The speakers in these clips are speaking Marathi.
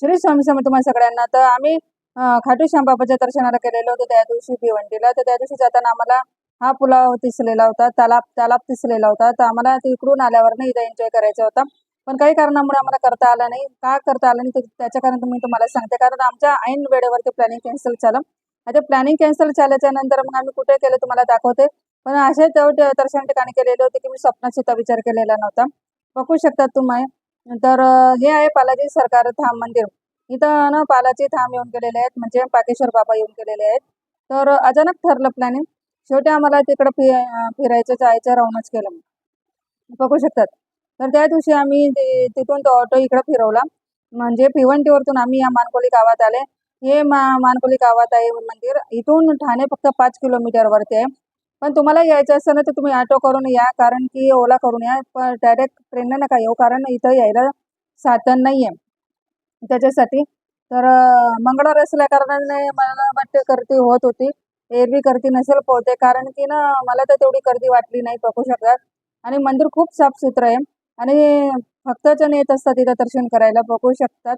श्री स्वामी समर्थ तुम्हा सगळ्यांना. तर आम्ही खाटू श्याम बाबाच्या दर्शनाला गेलेलो होतो त्या दिवशी भिवंडीला. तर त्या दिवशी जाताना आम्हाला हा पुलाव दिसलेला होता, तालाब तालाब दिसलेला होता. तर आम्हाला तिकडून आल्यावर नाही इथं एन्जॉय करायचा होता, पण काही कारणामुळे आम्हाला करता आलं नाही. का करता आलं नाही त्याच्या कारण मी तुम्हाला सांगते. कारण आमच्या ऐन वेळेवरती प्लॅनिंग कॅन्सल झालं. आता प्लॅनिंग कॅन्सल झाल्याच्या नंतर मग आम्ही कुठे केलं तुम्हाला दाखवते. पण असे दर्शन ठिकाणी केलेले होते की मी स्वप्नात सुद्धा विचार केलेला नव्हता. बघू शकतात तुम्ही. तर हे आहे बालाजी सरकार धाम मंदिर. इथं ना बालाजी धाम येऊन गेलेले आहेत, म्हणजे पाकेश्वर बाबा येऊन गेलेले आहेत. तर अचानक ठरलं प्लॅनिंग. शेवटी आम्हाला तिकडं फिरायचं जायचं राहूनच केलं. बघू शकतात. तर त्या दिवशी आम्ही तिथून तो ऑटो इकडं फिरवला. म्हणजे भिवंडीवरतून आम्ही या मानकोली गावात आले. हे मानकोली गावात आहे मंदिर. इथून ठाणे फक्त 5 किलोमीटरवरती आहे. पण तुम्हाला यायचं असेल ना तर तुम्ही ऑटो करून या, कारण की ओला करून या. पण डायरेक्ट ट्रेनने नका येऊ, कारण इथं यायला साधन नाही आहे त्याच्यासाठी. तर मंगळवार असल्या कारणाने मला वाटते गर्दी होत होती. एरवी गर्दी नसेल पोहते, कारण की ना मला तर तेवढी गर्दी वाटली नाही. बघू शकतात. आणि मंदिर खूप साफसुथरं आहे आणि भक्तजण येत असतात तिथं दर्शन करायला. बघू शकतात.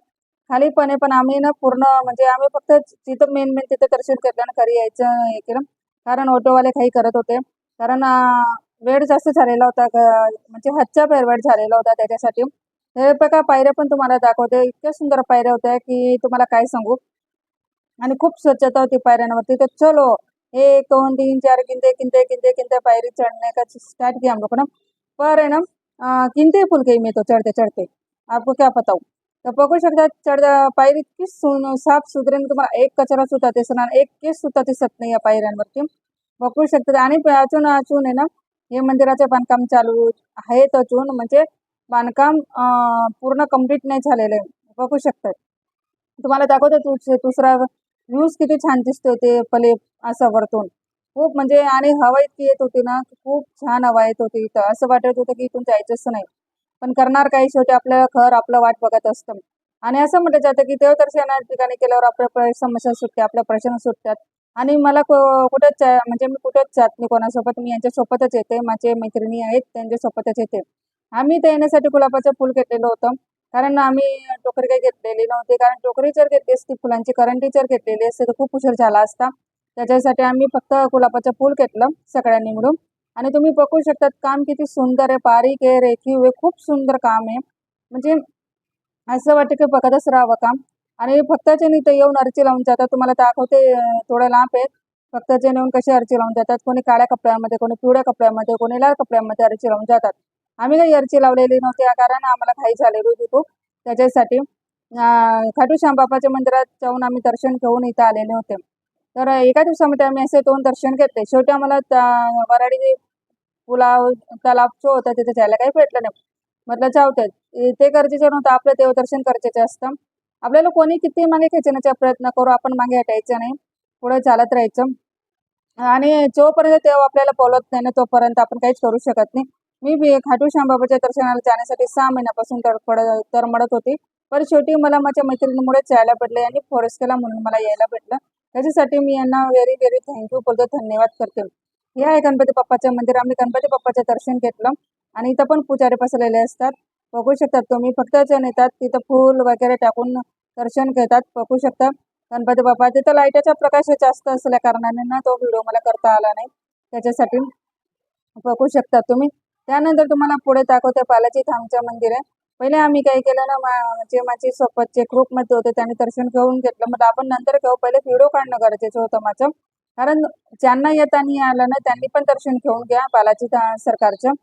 खाली पण आहे, पण आम्ही ना पूर्ण म्हणजे आम्ही फक्त तिथं मेन तिथं दर्शन केलं आणि घरी यायचं हे केलं. कारण ऑटोवाले काही करत होते. कारण वेळ जास्त झालेला होता, म्हणजे हदच्या बाहेर वेळ झालेला होता त्याच्यासाठी. हे बघा पायऱ्या पण तुम्हाला दाखवते. इतक्या सुंदर पायऱ्या होत्या की तुम्हाला काय सांगू. आणि खूप स्वच्छता होती पायऱ्यांवरती. तो चलो 1 2 3 4 गिनते गिनते गिनते गिनते पायरी चढ़ने का स्टार्ट किया हम लोग ना. पर है ना गिनते ही भूल गई मैं तो चढ़ते चढ़ते, आपको क्या बताऊं. तर बघू शकता पायरी इतकी साफ सुथरी, तुम्हाला एक कचरा सुद्धा दिसणार, एक केस सुद्धा दिसत नाही या पायऱ्यांवरती. बघू शकता. आणि अजून अजून आहे ना हे मंदिराचे बांधकाम चालू आहेत अजून, म्हणजे बांधकाम पूर्ण कंप्लीट नाही झालेलं आहे. बघू शकतात. तुम्हाला दाखवते दुसरा व्ह्यूज किती छान दिसतोय ते पले असं वरतून. खूप म्हणजे आणि हवा इतकी येत होती ना, खूप छान हवा येत होती इथं. असं वाटत होतं की इथून जायचंच नाही. पण करणार काही, शेवटी आपलं घर आपलं वाट बघत असतं. आणि असं म्हटलं जातं की देवदर्शना ठिकाणी केल्यावर आपल्या समस्या सुटते, आपल्या प्रश्न सुटतात. आणि मला कुठंच म्हणजे मी कुठंच जात नाही कोणासोबत. मी यांच्यासोबतच येते. माझे मैत्रिणी आहेत त्यांच्यासोबतच येते. आम्ही ते येण्यासाठी गुलाबाचं फुल घेतलेलं होतं. कारण आम्ही टोकरी काही घेतलेली नव्हती. कारण टोकरी जर घेतली असती, फुलांची करंडी जर घेतलेली असते तर खूप उशीर झाला असता. त्याच्यासाठी आम्ही फक्त गुलाबाचं फूल घेतलं सगळ्यांनी मिळून. आणि तुम्ही बघू शकतात काम किती सुंदर आहे, बारीक आहे, रेखीव आहे, खूप सुंदर काम आहे. म्हणजे असं वाटतं की बघतच राहावं काम. आणि भक्तजन इथं येऊन अर्ची लावून जातात. तुम्हाला दाखवते. थोडं लांब आहे. भक्तजन येऊन कशी अर्ची लावून जातात. कोणी काळ्या कपड्यामध्ये, कोणी पिवळ्या कपड्यामध्ये, कोणी लाल कपड्यामध्ये अर्ची लावून जातात. आम्ही काही अर्ची लावलेली नव्हती, कारण आम्हाला घाई झालेली होती खूप. त्याच्यासाठी खाटू श्याम बाबाच्या मंदिरात जाऊन आम्ही दर्शन घेऊन इथं आलेले होते. तर एका दिवसामध्ये आम्ही असे 2 दर्शन घेतले. शेवटी आम्हाला वराडी पुलाव तलाव जो होता तिथे जायला काही भेटलं नाही. म्हटलं जाऊ दे. ते गरजेचं नव्हतं. आपलं देवदर्शन गरजेचं असतं. आपल्याला कोणी किती मागे खेचण्याचा प्रयत्न करू, आपण मागे हटायचं नाही. पुढे चालत राहायचं. आणि जोपर्यंत देव आपल्याला बोलत नाही ना, तोपर्यंत आपण काहीच करू शकत नाही. मी खाटू श्याम बाबाच्या दर्शनाला जाण्यासाठी 6 महिन्यापासून तळमळत होती. पण शेवटी मला माझ्या मैत्रिणीमुळेच यायला भेटले आणि फोर्स केला म्हणून मला यायला भेटलं. त्याच्यासाठी मी यांना व्हेरी व्हेरी थँक्यू बोलतो, धन्यवाद करते. हे आहे गणपती बाप्पाचं मंदिर. आम्ही गणपती बाप्पाचं दर्शन घेतलं. आणि इथं पण पुजारी बसलेले असतात. बघू शकतात तुम्ही. फक्त जण येतात तिथं फूल वगैरे टाकून दर्शन घेतात. बघू शकता गणपती बाप्पा. तिथं लाईटाचा प्रकाश जास्त असल्या कारणाने ना तो व्हिडिओ मला करता आला नाही. त्याच्यासाठी बघू शकता तुम्ही. त्यानंतर तुम्हाला पुढे दाखवते बालाजी धामचं मंदिर आहे. पहिले आम्ही काय केलं ना, म्हणजे माझे सोबतचे ग्रुपमध्ये होते त्यांनी दर्शन घेऊन घेतलं. मग आपण नंतर घेऊ, पहिले व्हिडिओ काढणं गरजेचं होतं माझं. कारण ज्यांना येता नाही आलं ना त्यांनी पण दर्शन घेऊन घ्या बालाजी सरकारचं.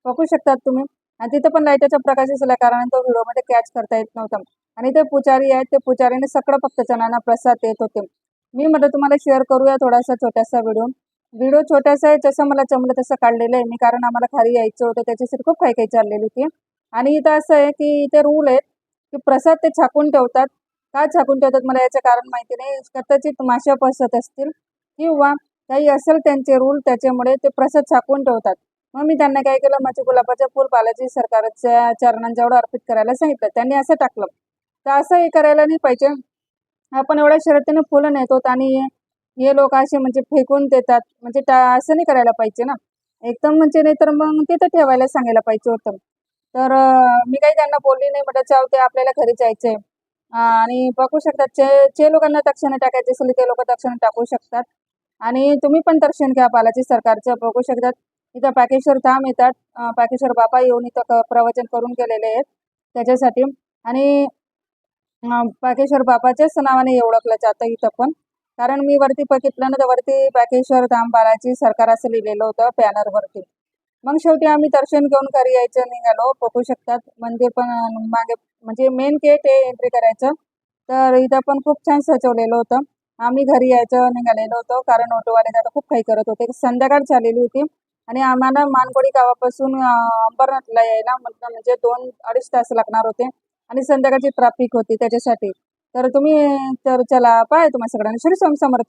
बघू शकतात तुम्ही. आणि तिथं पण लाईटाचा प्रकाश असल्या कारणाने तो व्हिडिओमध्ये कॅच करता येत नव्हता. आणि ते पुजारी आहेत, ते पुजारीने सगळं भक्तजनांना प्रसाद देत होते. मी म्हटलं तुम्हाला शेअर करूया थोडासा छोटासा व्हिडिओ. व्हिडिओ छोटासा आहे, जसं मला जमलं तसं काढलेलं आहे मी, कारण आम्हाला खाली यायचं होतं त्याच्यासाठी खूप काही काही चाललेली होती. आणि इथं असं आहे की इथे रूल आहेत की प्रसाद ते झाकून ठेवतात. का झाकून ठेवतात मला याचं कारण माहिती नाही. कदाचित माश्या बसत असतील किंवा काही असेल त्यांचे रूल, त्याच्यामुळे ते प्रसाद झाकून ठेवतात. मग मी त्यांना काय केलं, माझे गुलाबाचं फूल बालाजी सरकारच्या चरणांजवळ अर्पित करायला सांगितलं. त्यांनी असं टाकलं. तर असं हे करायला नाही पाहिजे. आपण एवढ्या शर्यतीने फुलं नेतो आणि हे लोक असे म्हणजे फेकून देतात. म्हणजे असं नाही करायला पाहिजे ना. एकदम म्हणजे नाही तर मग तिथं ठेवायला सांगायला पाहिजे होतं. तर मी काही त्यांना बोलली नाही. म्हटलं जाऊ ते आपल्याला घरी जायचंय. आणि बघू शकतात जे लोकांना दक्षिणा टाकायची असेल ते लोक दक्षिणा टाकू शकतात. आणि तुम्ही पण दर्शन घ्या बालाजी सरकारचं. बघू शकतात इथं पाकेश्वर धाम येतात. पाकेश्वर बाबा येऊन इथं प्रवचन करून गेलेले आहेत त्याच्यासाठी. आणि पाकेश्वर बाबाच्याच नावाने ओळखलं जातं इथं पण. कारण मी वरती बघितलं ना, तर वरती पाकेश्वर धाम बालाजी सरकार असं लिहिलेलं होतं बॅनरवरती. मग शेवटी आम्ही दर्शन घेऊन घरी यायचं निघालो. बघू शकतात मंदिर पण मागे म्हणजे मेन गेट आहे एंट्री करायचं. तर इथं पण खूप छान सजवलेलं होतं. आम्ही घरी यायचं निघालेलो होतो कारण ऑटोवाले दादा खूप काही करत होते. संध्याकाळ झालेली होती आणि आम्हाला मानकोडी गावापासून अंबरनाथला यायला म्हटलं म्हणजे 2-2.5 तास लागणार होते आणि संध्याकाळची ट्रॅफिक होती त्याच्यासाठी. तर तुम्ही तर चला बाय तुम्हा सगळ्यांना. श्री स्वामी समर्थ.